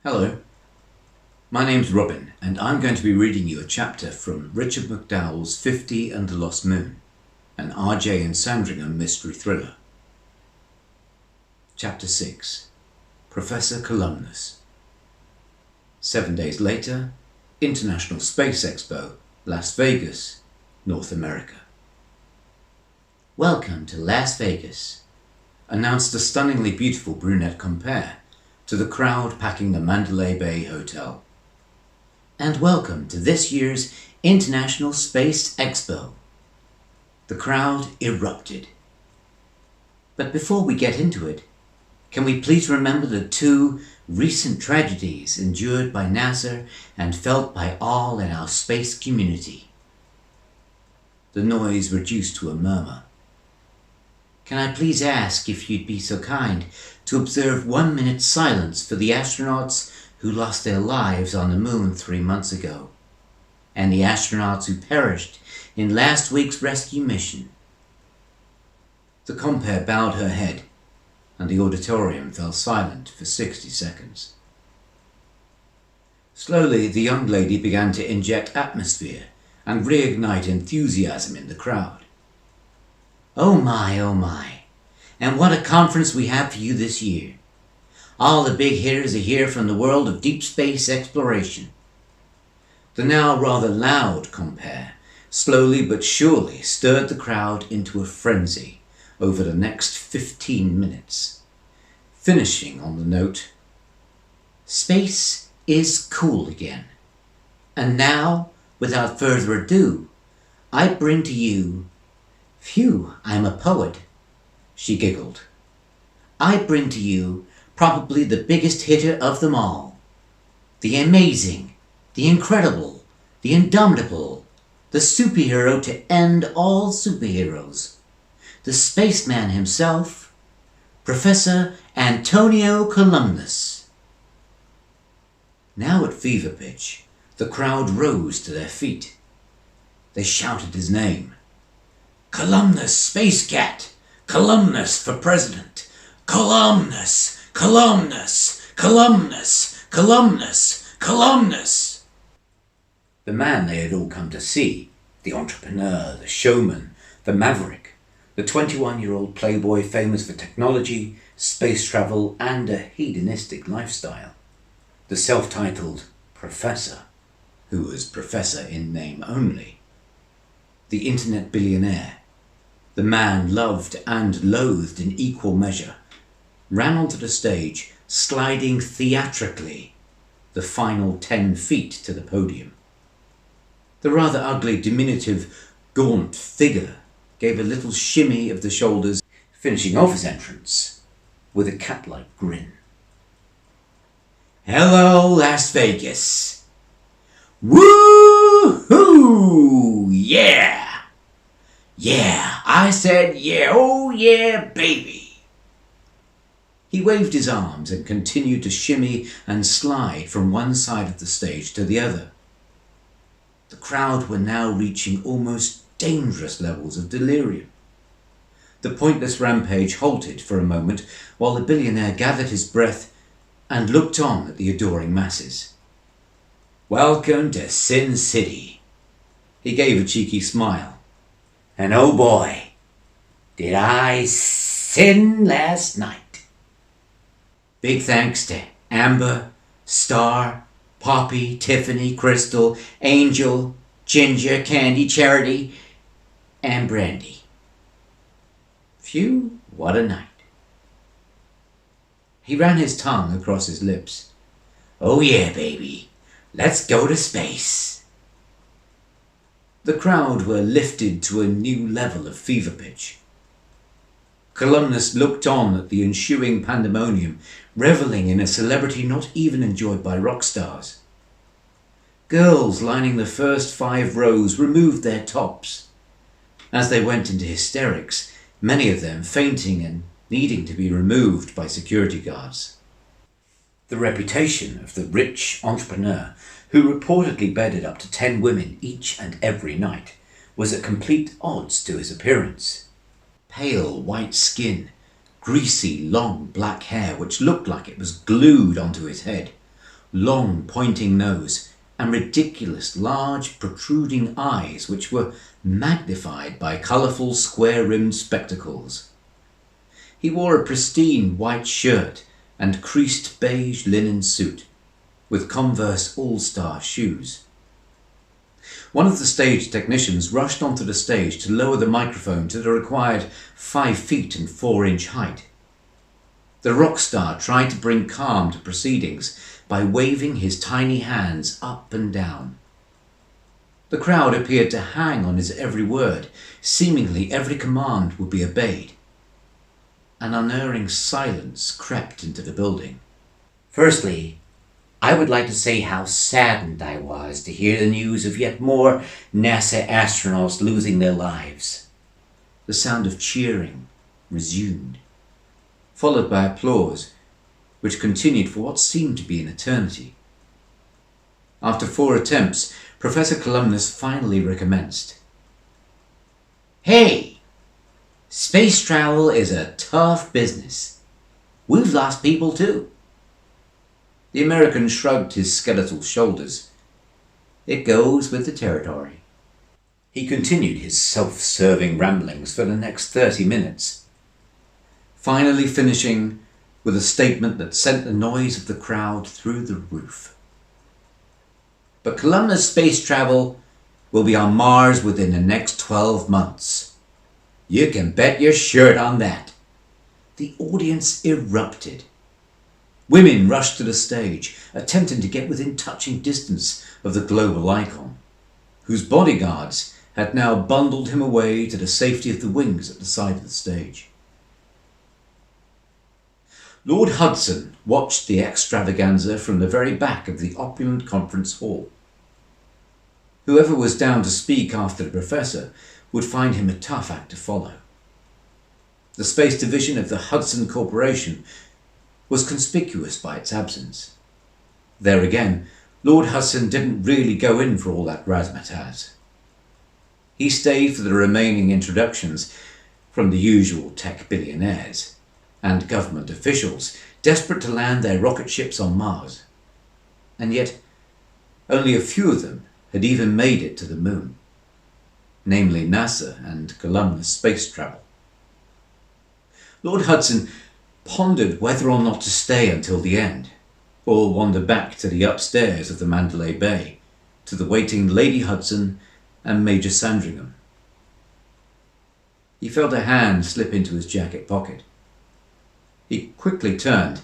Hello, my name's Robin and I'm going to be reading you a chapter from Richard McDowell's 50 and the Lost Moon, an RJ Sandringham mystery thriller. Chapter 6, Professor Columnus. 7 days later, International Space Expo, Las Vegas, North America. "Welcome to Las Vegas," announced a stunningly beautiful brunette compere to the crowd packing the Mandalay Bay Hotel. "And welcome to this year's International Space Expo." The crowd erupted. But before we get into it, can we please remember the two recent tragedies endured by NASA and felt by all in our space community? The noise reduced to a murmur. "Can I please ask if you'd be so kind to observe 1 minute's silence for the astronauts who lost their lives on the moon 3 months ago, and the astronauts who perished in last week's rescue mission?" The compere bowed her head, and the auditorium fell silent for 60 seconds. Slowly, the young lady began to inject atmosphere and reignite enthusiasm in the crowd. Oh my, and what a conference we have for you this year. All the big hitters are here from the world of deep space exploration." The now rather loud compere slowly but surely stirred the crowd into a frenzy over the next 15 minutes, finishing on the note, "Space is cool again. And now, without further ado, I bring to you..." "Phew, I'm a poet," she giggled. "I bring to you probably the biggest hitter of them all. The amazing, the incredible, the indomitable, the superhero to end all superheroes, the spaceman himself, Professor Antonio Columnus." Now at fever pitch, the crowd rose to their feet. They shouted his name. "Columnus, Space Cat! Columnus for President! Columnus! Columnus! Columnus! Columnus! Columnus!" The man they had all come to see, the entrepreneur, the showman, the maverick, the 21-year-old playboy famous for technology, space travel, and a hedonistic lifestyle, the self-titled Professor, who was Professor in name only, the internet billionaire, the man loved and loathed in equal measure, ran onto the stage, sliding theatrically the final 10 feet to the podium. The rather ugly, diminutive, gaunt figure gave a little shimmy of the shoulders, finishing off his entrance with a cat-like grin. "Hello, Las Vegas! Woo-hoo! Yeah! Yeah, I said yeah, oh yeah, baby!" He waved his arms and continued to shimmy and slide from one side of the stage to the other. The crowd were now reaching almost dangerous levels of delirium. The pointless rampage halted for a moment while the billionaire gathered his breath and looked on at the adoring masses. "Welcome to Sin City." He gave a cheeky smile. "And oh boy, did I sin last night." Big thanks to Amber, Star, Poppy, Tiffany, Crystal, Angel, Ginger, Candy, Charity, and Brandy. Phew, what a night. He ran his tongue across his lips. "Oh yeah, baby, let's go to space." The crowd were lifted to a new level of fever pitch. Columnus looked on at the ensuing pandemonium, reveling in a celebrity not even enjoyed by rock stars. Girls lining the first 5 rows removed their tops. As they went into hysterics, many of them fainting and needing to be removed by security guards. The reputation of the rich entrepreneur, who reportedly bedded up to 10 women each and every night, was at complete odds to his appearance. Pale white skin, greasy long black hair which looked like it was glued onto his head, long pointing nose, and ridiculous large protruding eyes which were magnified by colourful square-rimmed spectacles. He wore a pristine white shirt and creased beige linen suit, with Converse All-Star shoes. One of the stage technicians rushed onto the stage to lower the microphone to the required 5 feet and 4-inch height. The rock star tried to bring calm to proceedings by waving his tiny hands up and down. The crowd appeared to hang on his every word. Seemingly every command would be obeyed. An unerring silence crept into the building. Firstly, I would like to say how saddened I was to hear the news of yet more NASA astronauts losing their lives. The sound of cheering resumed, followed by applause, which continued for what seemed to be an eternity. After 4 attempts, Professor Columnus finally recommenced. Hey! Space travel is a tough business. We've lost people too. The American shrugged his skeletal shoulders. It goes with the territory. He continued his self-serving ramblings for the next 30 minutes, finally finishing with a statement that sent the noise of the crowd through the roof. But Columnus space travel will be on Mars within the next 12 months. You can bet your shirt on that. The audience erupted. Women rushed to the stage, attempting to get within touching distance of the global icon, whose bodyguards had now bundled him away to the safety of the wings at the side of the stage. Lord Hudson watched the extravaganza from the very back of the opulent conference hall. Whoever was down to speak after the professor would find him a tough act to follow. The space division of the Hudson Corporation was conspicuous by its absence. There again, Lord Hudson didn't really go in for all that razzmatazz. He stayed for the remaining introductions from the usual tech billionaires and government officials desperate to land their rocket ships on Mars. And yet, only a few of them had even made it to the moon, namely NASA and Columnus space travel. Lord Hudson pondered whether or not to stay until the end, or wander back to the upstairs of the Mandalay Bay, to the waiting Lady Hudson and Major Sandringham. He felt a hand slip into his jacket pocket. He quickly turned.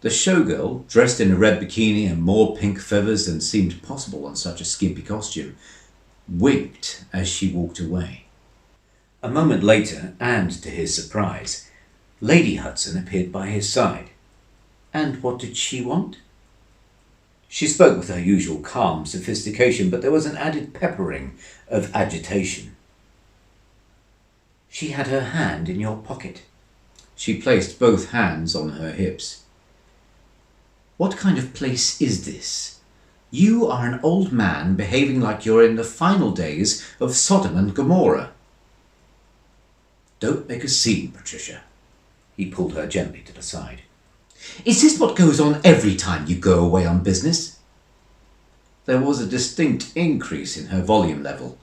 The showgirl, dressed in a red bikini and more pink feathers than seemed possible on such a skimpy costume, winked as she walked away. A moment later, and to his surprise, Lady Hudson appeared by his side. And what did she want? She spoke with her usual calm sophistication, but there was an added peppering of agitation. She had her hand in your pocket. She placed both hands on her hips. What kind of place is this? You are an old man behaving like you're in the final days of Sodom and Gomorrah. Don't make a scene, Patricia. He pulled her gently to the side. Is this what goes on every time you go away on business? There was a distinct increase in her volume level.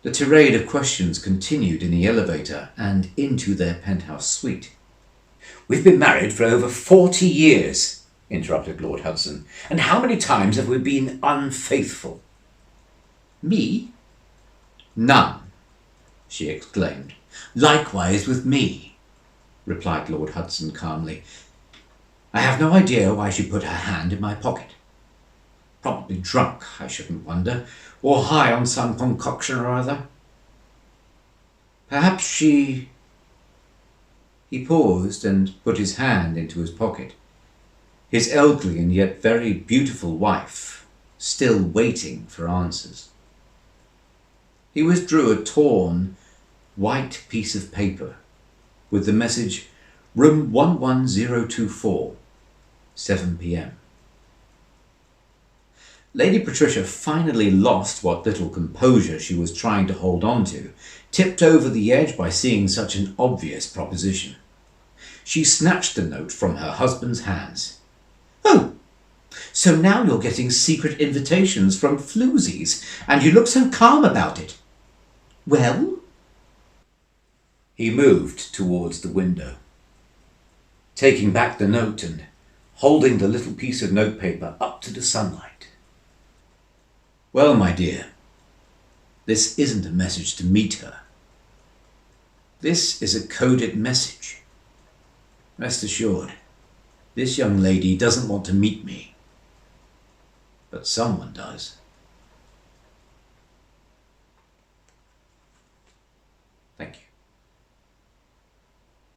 The tirade of questions continued in the elevator and into their penthouse suite. We've been married for over 40 years, interrupted Lord Hudson. And how many times have we been unfaithful? Me? None, she exclaimed. Likewise with me, replied Lord Hudson calmly. I have no idea why she put her hand in my pocket. Probably drunk, I shouldn't wonder, or high on some concoction or other. Perhaps she... He paused and put his hand into his pocket. His elderly and yet very beautiful wife, still waiting for answers. He withdrew a torn, white piece of paper with the message, Room 11024, 7 p.m. Lady Patricia finally lost what little composure she was trying to hold on to, tipped over the edge by seeing such an obvious proposition. She snatched the note from her husband's hands. Oh, So now you're getting secret invitations from floozies, and you look so calm about it. Well? He moved towards the window, taking back the note and holding the little piece of notepaper up to the sunlight. Well, my dear, this isn't a message to meet her. This is a coded message. Rest assured, this young lady doesn't want to meet me. But someone does.